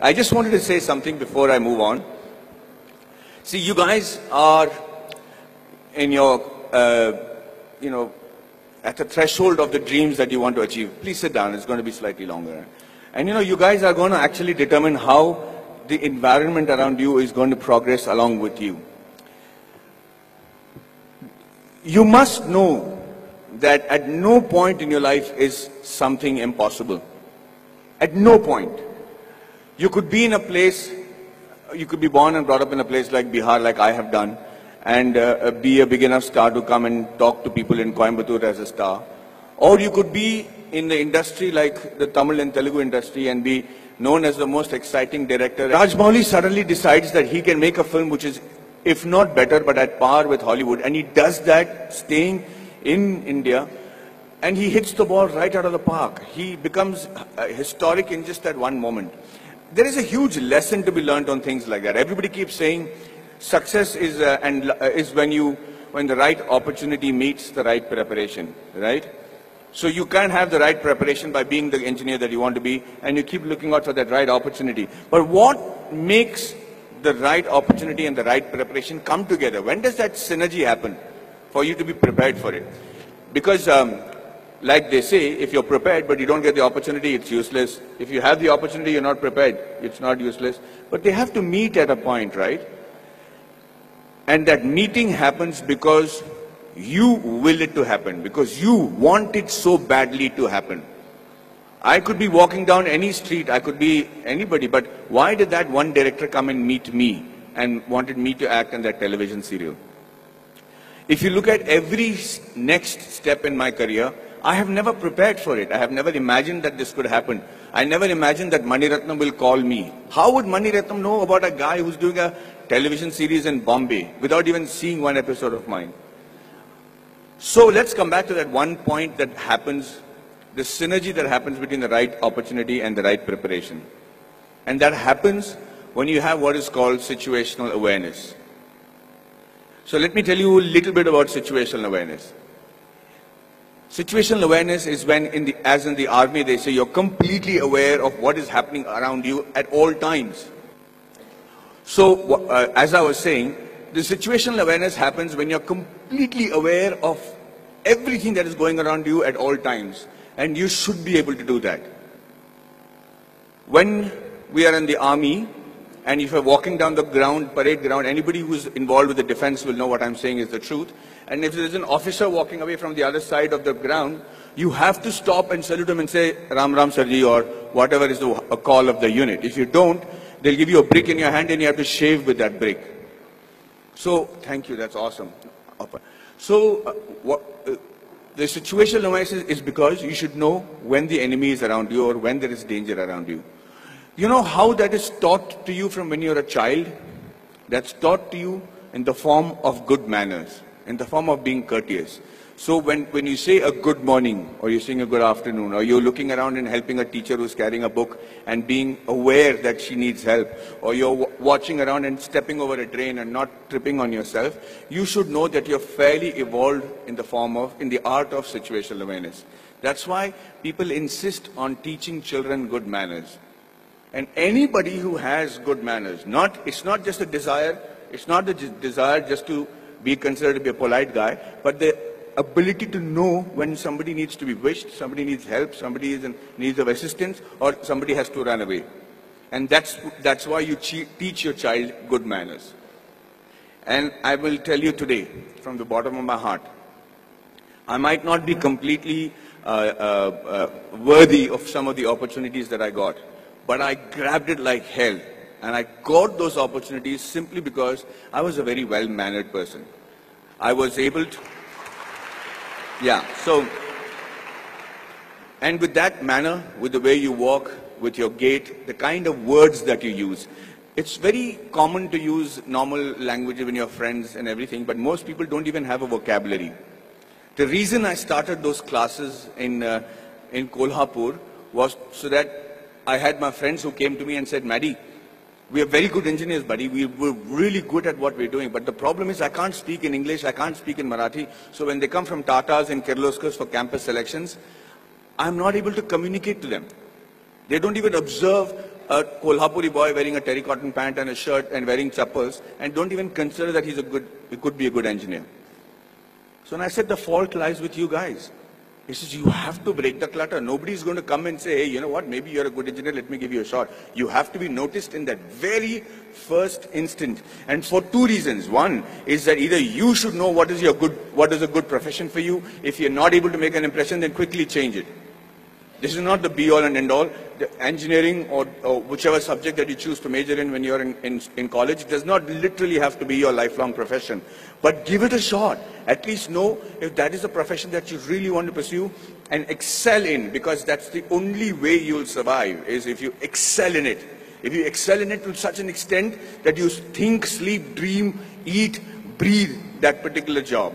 I just wanted to say something before I move on. See, you guys are in your, at the threshold of the dreams that you want to achieve. Please sit down, it's going to be slightly longer. And you guys are going to actually determine how the environment around you is going to progress along with you. You must know that at no point in your life is something impossible. At no point. You could be in a place, you could be born and brought up in a place like Bihar, like I have done, and be a big enough star to come and talk to people in Coimbatore as a star. Or you could be in the industry like the Tamil and Telugu industry and be known as the most exciting director. Rajamouli suddenly decides that he can make a film which is, if not better, but at par with Hollywood. And he does that staying in India, and he hits the ball right out of the park. He becomes historic in just that one moment. There is a huge lesson to be learned on things like that. Everybody keeps saying success is when the right opportunity meets the right preparation, right? So you can't have the right preparation by being the engineer that you want to be, and you keep looking out for that right opportunity. But what makes the right opportunity and the right preparation come together? When does that synergy happen for you to be prepared for it? Because like they say, if you're prepared but you don't get the opportunity, it's useless. If you have the opportunity, you're not prepared, it's not useless. But they have to meet at a point, right? And that meeting happens because you will it to happen, because you want it so badly to happen. I could be walking down any street, I could be anybody, but why did that one director come and meet me and wanted me to act in that television serial? If you look at every next step in my career, I have never prepared for it. I have never imagined that this could happen. I never imagined that Mani Ratnam will call me. How would Mani Ratnam know about a guy who's doing a television series in Bombay without even seeing one episode of mine? So let's come back to that one point that happens, the synergy that happens between the right opportunity and the right preparation. And that happens when you have what is called situational awareness. So let me tell you a little bit about situational awareness. Situational awareness is when, as in the army, they say you're completely aware of what is happening around you at all times. So, as I was saying, the situational awareness happens when you're completely aware of everything that is going around you at all times. And you should be able to do that. When we are in the army, and if you're walking down the ground, parade ground, anybody who's involved with the defense will know what I'm saying is the truth. And if there's an officer walking away from the other side of the ground, you have to stop and salute him and say, Ram Ram Sarji, or whatever is a call of the unit. If you don't, they'll give you a brick in your hand and you have to shave with that brick. So, thank you, that's awesome. So, the situational awareness is because you should know when the enemy is around you or when there is danger around you. You know how that is taught to you from when you're a child? That's taught to you in the form of good manners, in the form of being courteous. So when you say a good morning, or you're saying a good afternoon, or you're looking around and helping a teacher who's carrying a book and being aware that she needs help, or you're watching around and stepping over a drain and not tripping on yourself, you should know that you're fairly evolved in the art of situational awareness. That's why people insist on teaching children good manners. And anybody who has good manners, it's not just a desire, it's not the desire just to be considered to be a polite guy, but the ability to know when somebody needs to be wished, somebody needs help, somebody is in need of assistance, or somebody has to run away. And that's why you teach your child good manners. And I will tell you today, from the bottom of my heart, I might not be completely worthy of some of the opportunities that I got, but I grabbed it like hell. And I got those opportunities simply because I was a very well-mannered person. I was able to, and with that manner, with the way you walk, with your gait, the kind of words that you use, it's very common to use normal language when you're friends and everything, but most people don't even have a vocabulary. The reason I started those classes in Kolhapur was so that I had my friends who came to me and said, Maddie, we are very good engineers, buddy. We're really good at what we're doing. But the problem is I can't speak in English, I can't speak in Marathi. So when they come from Tatas and Kirloskars for campus selections, I'm not able to communicate to them. They don't even observe a Kolhapuri boy wearing a terracotta pant and a shirt and wearing chappals and don't even consider that he could be a good engineer. So when I said the fault lies with you guys, he says, you have to break the clutter. Nobody's going to come and say, hey, you know what, maybe you're a good engineer, let me give you a shot. You have to be noticed in that very first instant. And for two reasons. One is that either you should know what is a good profession for you. If you're not able to make an impression, then quickly change it. This is not the be-all and end-all. The engineering or whichever subject that you choose to major in when you're in college does not literally have to be your lifelong profession. But give it a shot. At least know if that is a profession that you really want to pursue and excel in, because that's the only way you'll survive, is if you excel in it. If you excel in it to such an extent that you think, sleep, dream, eat, breathe that particular job.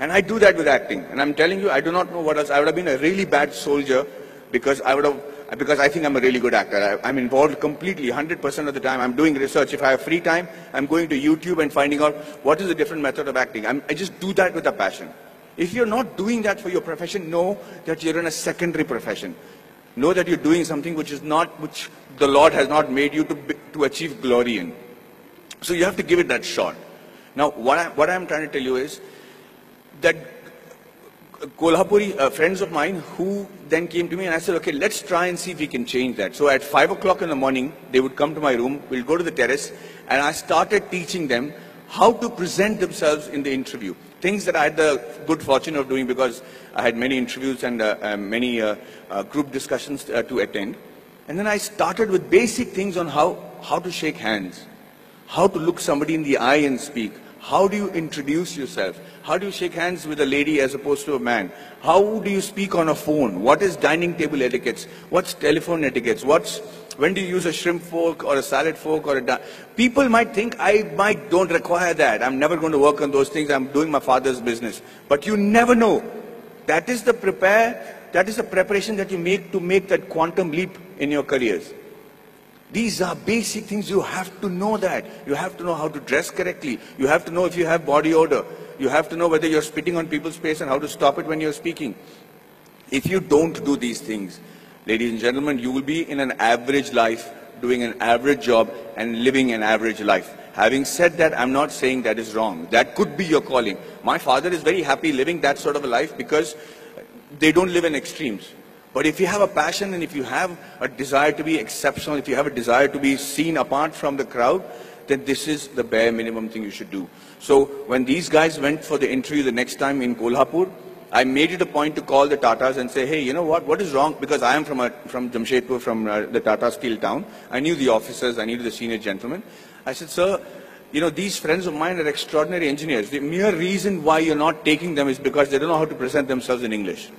And I do that with acting. And I'm telling you, I do not know what else. I would have been a really bad soldier because I think I'm a really good actor. I'm involved completely, 100% of the time. I'm doing research. If I have free time, I'm going to YouTube and finding out what is a different method of acting. I just do that with a passion. If you're not doing that for your profession, know that you're in a secondary profession. Know that you're doing something which the Lord has not made you to achieve glory in. So you have to give it that shot. Now, what I'm trying to tell you is that Kolhapuri friends of mine who then came to me and I said, okay, let's try and see if we can change that. So at 5 o'clock in the morning, they would come to my room, we'll go to the terrace, and I started teaching them how to present themselves in the interview. Things that I had the good fortune of doing because I had many interviews and many group discussions to attend. And then I started with basic things on how to shake hands, how to look somebody in the eye and speak. How do you introduce yourself? How do you shake hands with a lady as opposed to a man? How do you speak on a phone? What is dining table etiquettes? What's telephone etiquettes? When do you use a shrimp fork or a salad fork or people might think I don't require that. I'm never going to work on those things. I'm doing my father's business. But you never know. That is the preparation that you make to make that quantum leap in your careers. These are basic things. You have to know that. You have to know how to dress correctly. You have to know if you have body odor. You have to know whether you're spitting on people's face and how to stop it when you're speaking. If you don't do these things, ladies and gentlemen, you will be in an average life, doing an average job and living an average life. Having said that, I'm not saying that is wrong. That could be your calling. My father is very happy living that sort of a life because they don't live in extremes. But if you have a passion and if you have a desire to be exceptional, if you have a desire to be seen apart from the crowd, then this is the bare minimum thing you should do. So when these guys went for the interview the next time in Kolhapur, I made it a point to call the Tatas and say, hey, you know what is wrong? Because I am from Jamshedpur, from the Tata Steel town. I knew the officers, I knew the senior gentlemen. I said, sir, you know, these friends of mine are extraordinary engineers. The mere reason why you're not taking them is because they don't know how to present themselves in English.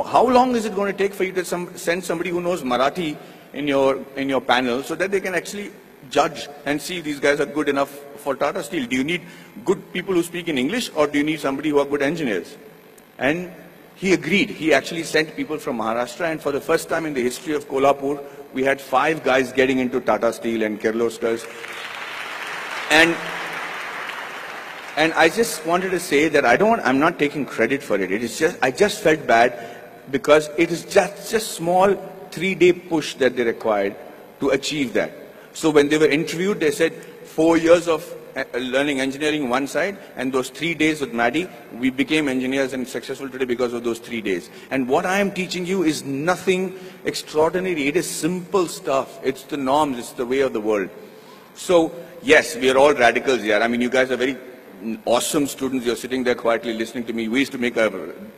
How long is it going to take for you to send somebody who knows Marathi in your panel so that they can actually judge and see if these guys are good enough for Tata Steel? Do you need good people who speak in English or do you need somebody who are good engineers? And he agreed. He actually sent people from Maharashtra, and for the first time in the history of Kolhapur, we had 5 guys getting into Tata Steel and Kirloskars. And I just wanted to say that I'm not taking credit for it. I just felt bad because it is just a small 3-day push that they required to achieve that. So when they were interviewed, they said 4 years of learning engineering one side, and those 3 days with Maddie, we became engineers and successful today because of those 3 days. And what I am teaching you is nothing extraordinary. It is simple stuff. It's the norms. It's the way of the world. So yes, we are all radicals here. I mean, you guys are very awesome students. You're sitting there quietly listening to me. We used to make a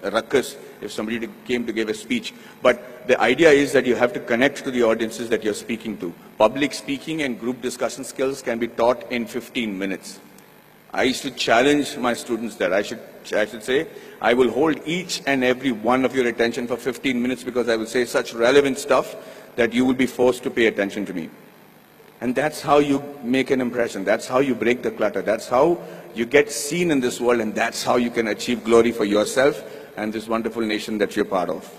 ruckus if somebody came to give a speech. But the idea is that you have to connect to the audiences that you're speaking to. Public speaking and group discussion skills can be taught in 15 minutes. I used to challenge my students that I should say, I will hold each and every one of your attention for 15 minutes because I will say such relevant stuff that you will be forced to pay attention to me. And that's how you make an impression. That's how you break the clutter. That's how you get seen in this world, and that's how you can achieve glory for yourself and this wonderful nation that you're part of.